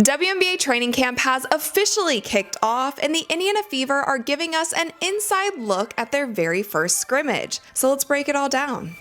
WNBA training camp has officially kicked off, and the Indiana Fever are giving us an inside look at their very first scrimmage. So let's break it all down.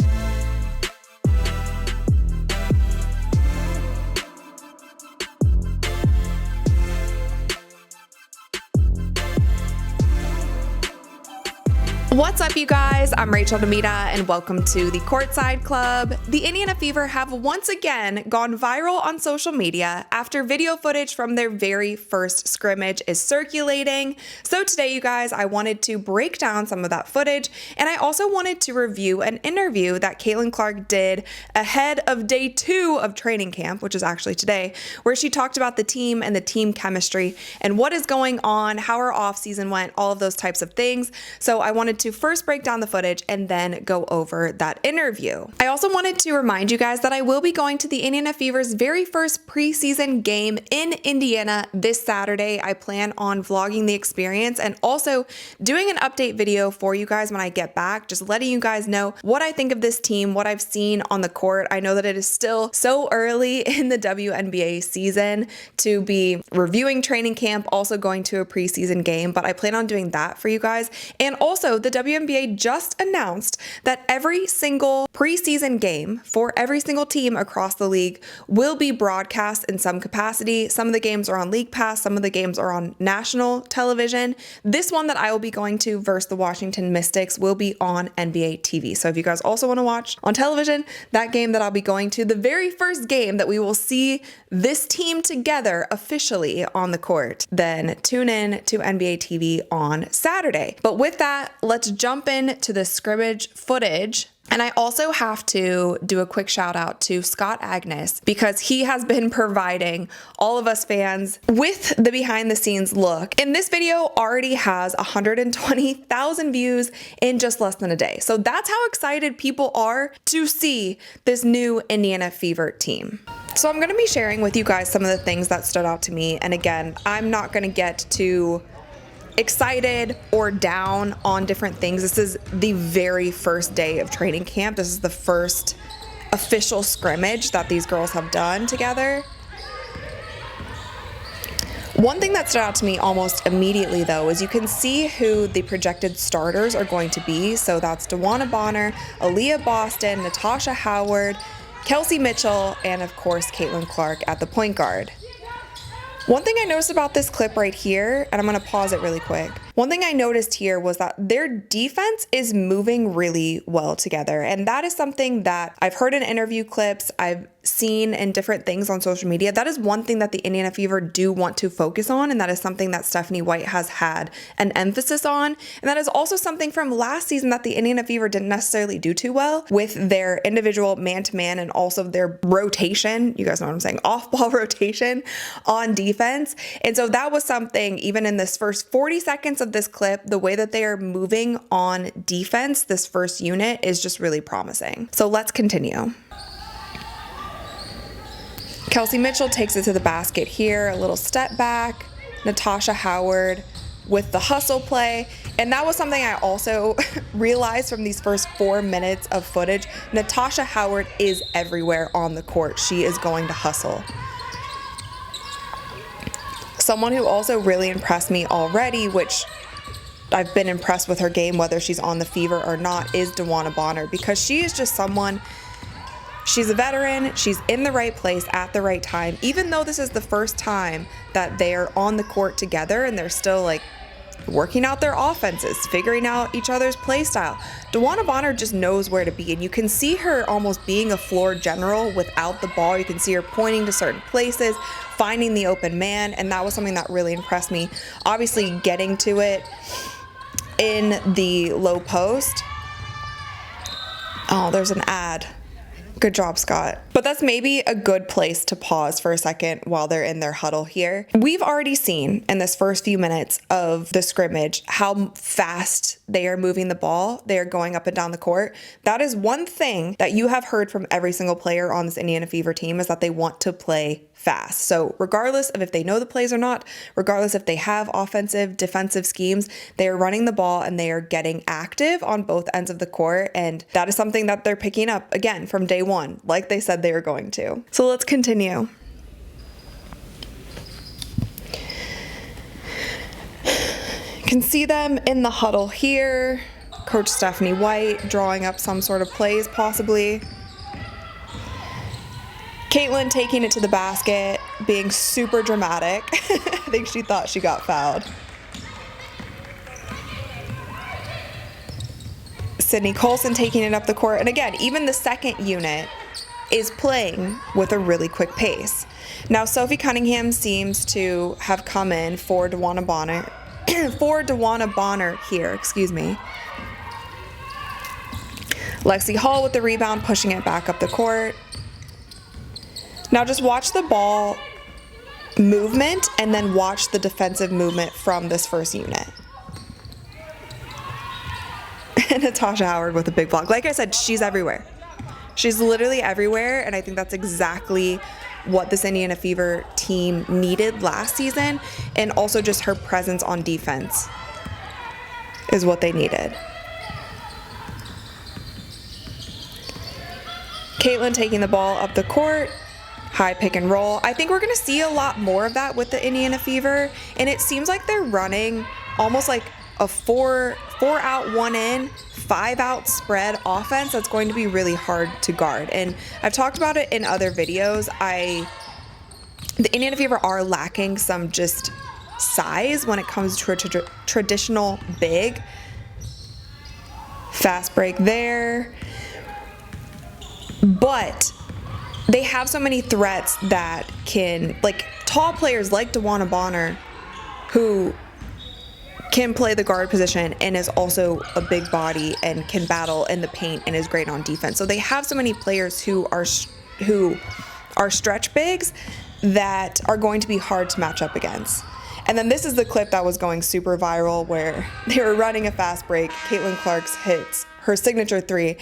What's up, you guys? I'm Rachel DeMita, and welcome to the Courtside Club. The Indiana Fever have once again gone viral on social media after video footage from their very first scrimmage is circulating. So today, you guys, I wanted to break down some of that footage, and I also wanted to review an interview that Caitlin Clark did ahead of day 2 of training camp, which is actually today, where she talked about the team and the team chemistry and what is going on, how our offseason went, all of those types of things. So I wanted to first break down the footage and then go over that interview. I also wanted to remind you guys that I will be going to the Indiana Fever's very first preseason game in Indiana this Saturday. I plan on vlogging the experience and also doing an update video for you guys when I get back, just letting you guys know what I think of this team, what I've seen on the court. I know that it is still so early in the WNBA season to be reviewing training camp, also going to a preseason game, but I plan on doing that for you guys. And also, the WNBA just announced that every single preseason game for every single team across the league will be broadcast in some capacity. Some of the games are on League Pass, some of the games are on national television. This one that I will be going to versus the Washington Mystics will be on NBA TV. So if you guys also want to watch on television, that game that I'll be going to, the very first game that we will see this team together officially on the court, then tune in to NBA TV on Saturday. But with that, let's jump into the scrimmage footage. And I also have to do a quick shout out to Scott Agness because he has been providing all of us fans with the behind the scenes look. And this video already has 120,000 views in just less than a day. So that's how excited people are to see this new Indiana Fever team. So I'm going to be sharing with you guys some of the things that stood out to me. And again, I'm not going to get too excited or down on different things. This is the very first day of training camp. This is the first official scrimmage that these girls have done together. One thing that stood out to me almost immediately, though, is you can see who the projected starters are going to be. So that's DeWanna Bonner, Aaliyah Boston, Natasha Howard, Kelsey Mitchell, and of course, Caitlin Clark at the point guard. One thing I noticed about this clip right here, and I'm going to pause it really quick. One thing I noticed here was that their defense is moving really well together. And that is something that I've heard in interview clips, I've seen in different things on social media. That is one thing that the Indiana Fever do want to focus on. And that is something that Stephanie White has had an emphasis on. And that is also something from last season that the Indiana Fever didn't necessarily do too well with their individual man-to-man and also their rotation. You guys know what I'm saying? Off-ball rotation on defense. And so that was something, even in this first 40 seconds of this clip, the way that they are moving on defense, this first unit is just really promising. So let's continue. Kelsey Mitchell takes it to the basket here, a little step back. Natasha Howard with the hustle play. And that was something I also realized from these first 4 minutes of footage. Natasha Howard is everywhere on the court. She is going to hustle. Someone who also really impressed me already, which I've been impressed with her game, whether she's on the Fever or not, is DeWanna Bonner, because she is just someone, she's a veteran, she's in the right place at the right time, even though this is the first time that they're on the court together and they're still like working out their offenses, figuring out each other's play style. DeWanna Bonner just knows where to be, and you can see her almost being a floor general without the ball. You can see her pointing to certain places, finding the open man, and that was something that really impressed me. Obviously, getting to it in the low post. Oh, there's an ad. Good job, Scott. But that's maybe a good place to pause for a second while they're in their huddle here. We've already seen in this first few minutes of the scrimmage how fast they are moving the ball. They are going up and down the court. That is one thing that you have heard from every single player on this Indiana Fever team, is that they want to play fast. So regardless of if they know the plays or not, regardless if they have offensive, defensive schemes, they are running the ball and they are getting active on both ends of the court. And that is something that they're picking up again from day one, like they said they were going to. So let's continue. Can see them in the huddle here. Coach Stephanie White drawing up some sort of plays possibly. Caitlin taking it to the basket, being super dramatic. I think she thought she got fouled. Sydney Colson taking it up the court. And again, even the second unit is playing with a really quick pace. Now, Sophie Cunningham seems to have come in for DeWanna Bonner here, excuse me. Lexi Hall with the rebound, pushing it back up the court. Now just watch the ball movement and then watch the defensive movement from this first unit. Natasha Howard with a big block. Like I said, she's everywhere. She's literally everywhere, and I think that's exactly what this Indiana Fever team needed last season, and also just her presence on defense is what they needed. Caitlin taking the ball up the court, high pick and roll. I think we're going to see a lot more of that with the Indiana Fever, and it seems like they're running almost like a four out, one in, 5 out spread offense that's going to be really hard to guard. And I've talked about it in other videos. The Indiana Fever are lacking some just size when it comes to a traditional big. Fast break there. But they have so many threats that can, like tall players like DeWanna Bonner, who can play the guard position and is also a big body and can battle in the paint and is great on defense. So they have so many players who are stretch bigs that are going to be hard to match up against. And then this is the clip that was going super viral where they were running a fast break. Caitlin Clark hits her signature 3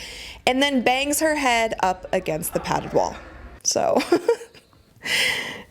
and then bangs her head up against the padded wall. So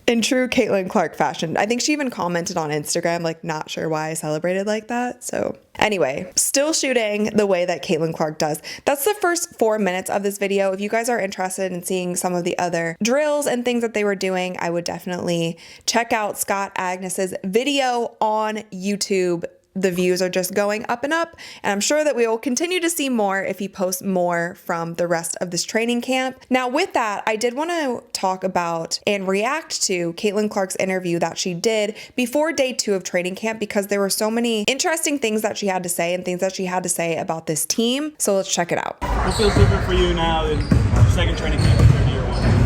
in true Caitlin Clark fashion, I think she even commented on Instagram, like, not sure why I celebrated like that. So anyway, still shooting the way that Caitlin Clark does. That's the first 4 minutes of this video. If you guys are interested in seeing some of the other drills and things that they were doing, I would definitely check out Scott Agness's video on YouTube. The views are just going up and up, and I'm sure that we will continue to see more if he posts more from the rest of this training camp. Now with that, I did want to talk about and react to Caitlin Clark's interview that she did before day 2 of training camp, because there were so many interesting things that she had to say and things that she had to say about this team. So let's check it out. What feels different for you now in your second training camp compared to year 1?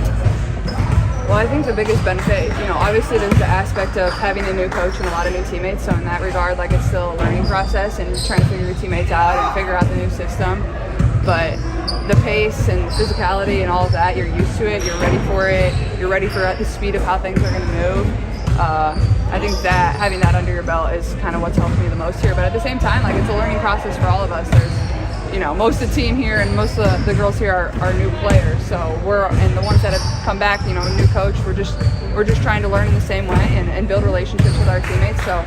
Well, I think the biggest benefit, obviously there's the aspect of having a new coach and a lot of new teammates. So in that regard, like, it's still a learning process and trying to figure your teammates out and figure out the new system. But the pace and physicality and all of that, you're used to it, you're ready for it, you're ready for the speed of how things are going to move. I think that having that under your belt is kind of what's helped me the most here. But at the same time, like, it's a learning process for all of us. There's most of the team here and most of the girls here are new players. So and the ones that have come back, a new coach, we're just trying to learn in the same way and build relationships with our teammates. So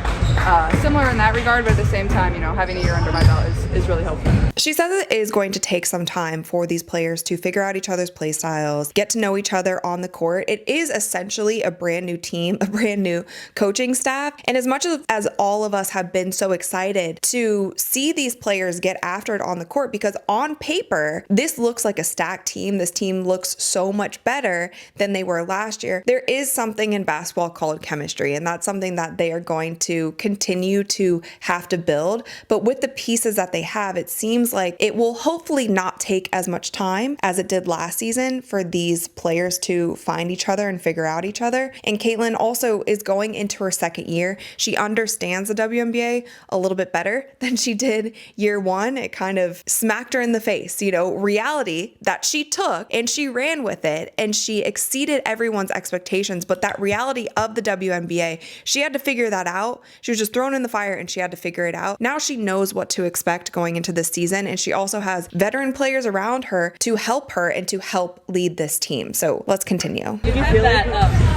similar in that regard, but at the same time, having a year under my belt is really helpful. She says it is going to take some time for these players to figure out each other's play styles, get to know each other on the court. It is essentially a brand new team, a brand new coaching staff. And as much as all of us have been so excited to see these players get after it on the court, because on paper, this looks like a stacked team. This team looks so much better than they were last year. There is something in basketball called chemistry, and that's something that they are going to continue to have to build. But with the pieces that they have, it seems like it will hopefully not take as much time as it did last season for these players to find each other and figure out each other. And Caitlin also is going into her second year. She understands the WNBA a little bit better than she did year 1. It kind of smacked her in the face, reality that she took and she ran with it and she exceeded everyone's expectations. But that reality of the WNBA, she had to figure that out. She was just thrown in the fire and she had to figure it out. Now she knows what to expect going into this season, and she also has veteran players around her to help her and to help lead this team. So let's continue. Did you feel that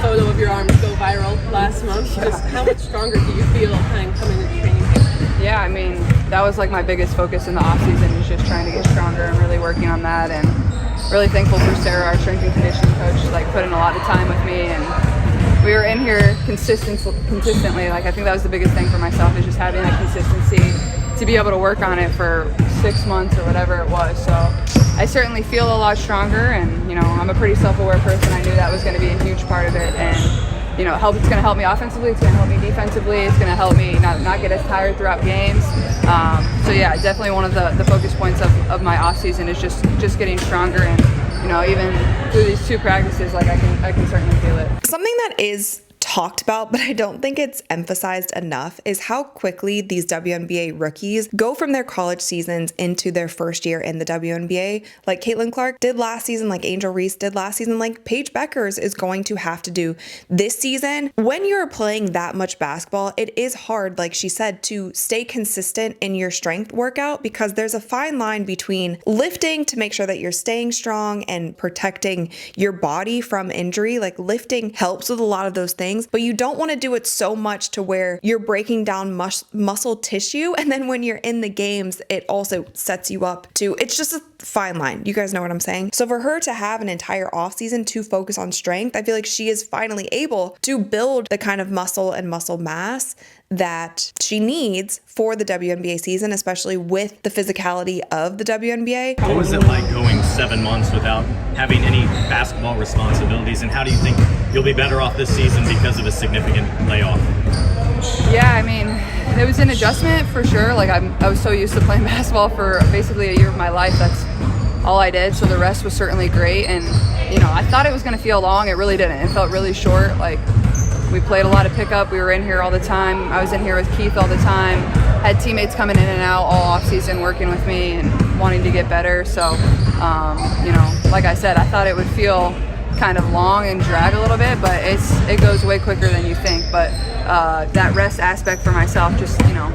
photo of your arms go viral last month? Just how much stronger do you feel kind of coming into training camp? Yeah, I mean, that was like my biggest focus in the offseason, is just trying to get stronger and really working on that. And really thankful for Sarah, our strength and conditioning coach, like put in a lot of time with me and we were in here consistently. Like, I think that was the biggest thing for myself, is just having that consistency to be able to work on it for 6 months or whatever it was. So I certainly feel a lot stronger, and, you know, I'm a pretty self-aware person. I knew that was going to be a huge part of it, and, you know, it's going to help me offensively, it's going to help me defensively, it's going to help me not get as tired throughout games. So yeah, definitely one of the focus points of my off season is just getting stronger, and, you know, even through these 2 practices, like, I can certainly feel it. Something that is talked about, but I don't think it's emphasized enough, is how quickly these WNBA rookies go from their college seasons into their first year in the WNBA. Like Caitlin Clark did last season, like Angel Reese did last season, like Paige Beckers is going to have to do this season. When you're playing that much basketball, it is hard, like she said, to stay consistent in your strength workout, because there's a fine line between lifting to make sure that you're staying strong and protecting your body from injury. Like, lifting helps with a lot of those things, but you don't want to do it so much to where you're breaking down muscle tissue, and then when you're in the games, it also sets you up to, it's just a fine line. You guys know what I'm saying? So for her to have an entire offseason to focus on strength, I feel like she is finally able to build the kind of muscle and muscle mass that she needs for the WNBA season, especially with the physicality of the WNBA. What was it like going 7 months without having any basketball responsibilities, and how do you think you'll be better off this season because of a significant layoff? Yeah, I mean, it was an adjustment for sure. Like, I was so used to playing basketball for basically a year of my life. That's all I did, so the rest was certainly great. And, you know, I thought it was going to feel long. It really didn't. It felt really short. Like, we played a lot of pickup. We were in here all the time. I was in here with Keith all the time. Had teammates coming in and out all off season working with me and wanting to get better. So, you know, like I said, I thought it would feel kind of long and drag a little bit, but it goes way quicker than you think. But that rest aspect for myself, just, you know,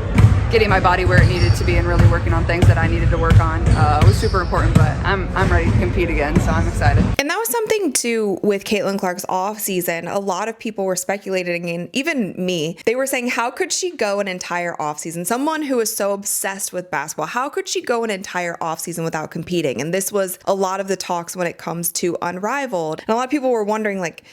getting my body where it needed to be and really working on things that I needed to work on was super important. But I'm ready to compete again, so I'm excited. And that was something too with Caitlin Clark's off season. A lot of people were speculating, and even me, they were saying, how could she go an entire off season? Someone who is so obsessed with basketball, how could she go an entire off season without competing? And this was a lot of the talks when it comes to Unrivaled. And a lot of people were wondering, like,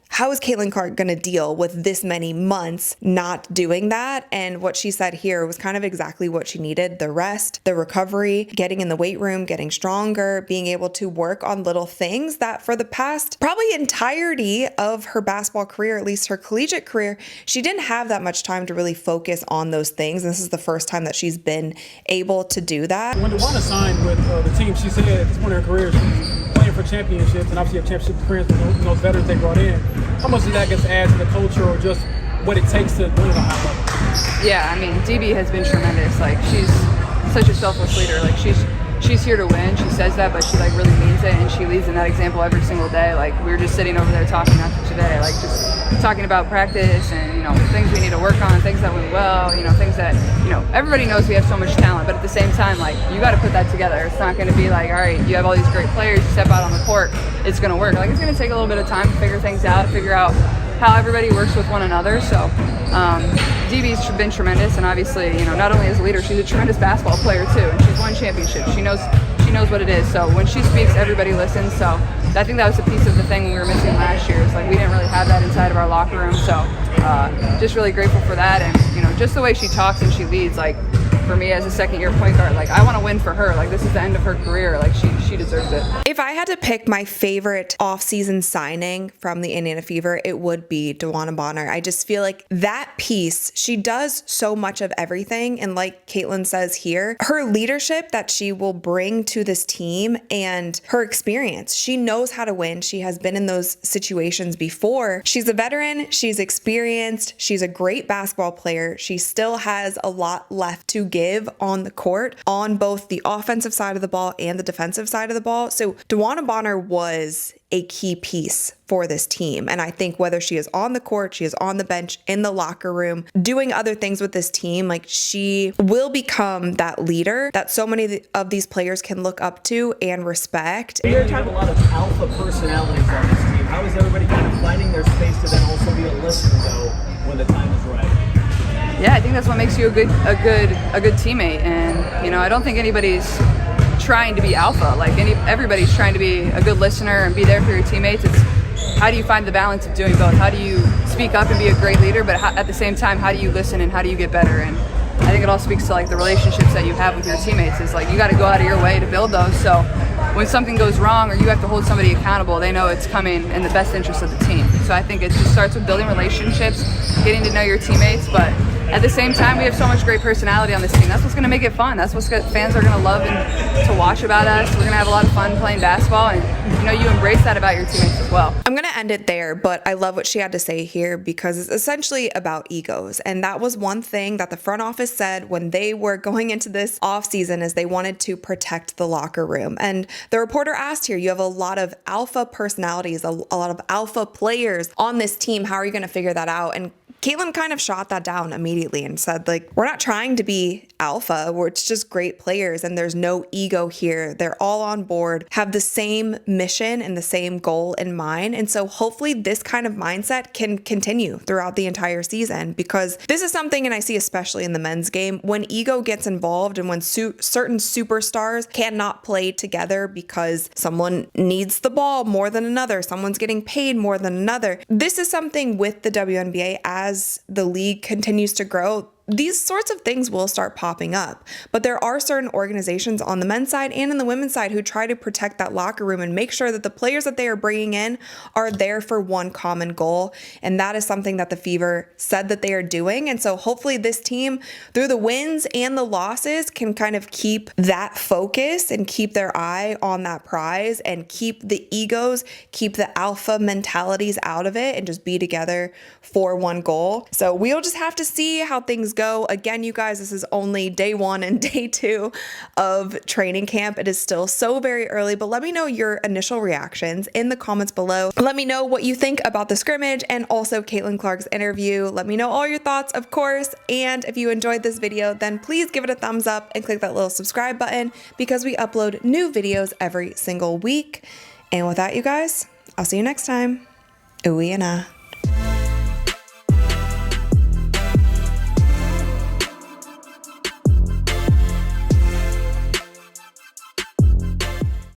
how is Caitlin Clark going to deal with this many months not doing that? And what she said here was kind of exactly what she needed: the rest, the recovery, getting in the weight room, getting stronger, being able to work on little things that for the past probably entirety of her basketball career, at least her collegiate career, she didn't have that much time to really focus on those things. And this is the first time that she's been able to do that. When DeWanna signed with the team, she said at this point in her career, she's playing for championships, and obviously have championship experience with those veterans they brought in. How much does that get to add to the culture, or just what it takes to win at a high level? Yeah, I mean, DB has been tremendous. Like, she's such a selfless leader. Like, she's here to win. She says that, but she, like, really means it, and she leads in that example every single day. Like, we were just sitting over there talking after today, like, just talking about practice and, you know, things we need to work on, things that went well, you know, things that, you know, everybody knows we have so much talent, but at the same time, like, you got to put that together. It's not going to be like, all right, you have all these great players, you step out on the court, it's going to work. Like, it's going to take a little bit of time to figure things out, figure out how everybody works with one another. So DB's been tremendous, and obviously, you know, not only as a leader, she's a tremendous basketball player too, and she's won championships. She knows what it is. So when she speaks, everybody listens. So I think that was a piece of the thing we were missing last year. Is like, we didn't really have that inside of our locker room. So just really grateful for that, and, you know, just the way she talks and she leads. Like, for me as a second-year point guard, like, I want to win for her. Like, this is the end of her career. Like, she deserves it. If I had to pick my favorite off-season signing from the Indiana Fever, it would be DeWanna Bonner. I just feel like that piece, she does so much of everything. And like Caitlin says here, her leadership that she will bring to this team and her experience. She knows how to win. She has been in those situations before. She's a veteran. She's experienced. She's a great basketball player. She still has a lot left to give on the court, on both the offensive side of the ball and the defensive side of the ball. So DeWanna Bonner was a key piece for this team. And I think whether she is on the court, she is on the bench, in the locker room, doing other things with this team, like, she will become that leader that so many of these players can look up to and respect. You have a lot of alpha personalities on this team. How is everybody kind of finding their space to then also be a listener, though, when the time is right? Yeah, I think that's what makes you a good teammate. And, you know, I don't think anybody's trying to be alpha. Like, everybody's trying to be a good listener and be there for your teammates. It's how do you find the balance of doing both? How do you speak up and be a great leader, but at the same time, how do you listen and how do you get better? And I think it all speaks to like the relationships that you have with your teammates. Is like you got to go out of your way to build those. So when something goes wrong or you have to hold somebody accountable, they know it's coming in the best interest of the team. So I think it just starts with building relationships, getting to know your teammates, but at the same time, we have so much great personality on this team. That's what's going to make it fun. That's what fans are going to love and to watch about us. We're going to have a lot of fun playing basketball, and you embrace that about your teammates as well. I'm going to end it there, but I love what she had to say here because it's essentially about egos. And that was one thing that the front office said when they were going into this offseason is they wanted to protect the locker room. And the reporter asked here, you have a lot of alpha personalities, a lot of alpha players on this team. How are you going to figure that out? And Caitlin kind of shot that down immediately and said, like, we're not trying to be alpha. It's just great players and there's no ego here. They're all on board, have the same mission and the same goal in mind. And so hopefully this kind of mindset can continue throughout the entire season, because this is something, and I see especially in the men's game, when ego gets involved and when certain superstars cannot play together because someone needs the ball more than another, someone's getting paid more than another. This is something with the WNBA as the league continues to grow. These sorts of things will start popping up, but there are certain organizations on the men's side and in the women's side who try to protect that locker room and make sure that the players that they are bringing in are there for one common goal. And that is something that the Fever said that they are doing. And so hopefully this team, through the wins and the losses, can kind of keep that focus and keep their eye on that prize and keep the egos, keep the alpha mentalities out of it and just be together for one goal. So we'll just have to see how things go. Again, you guys, this is only day 1 and day 2 of training camp. It is still so very early, but let me know your initial reactions in the comments below. Let me know what you think about the scrimmage and also Caitlin Clark's interview. Let me know all your thoughts, of course. And if you enjoyed this video, then please give it a thumbs up and click that little subscribe button because we upload new videos every single week. And with that, you guys, I'll see you next time. Ooh, and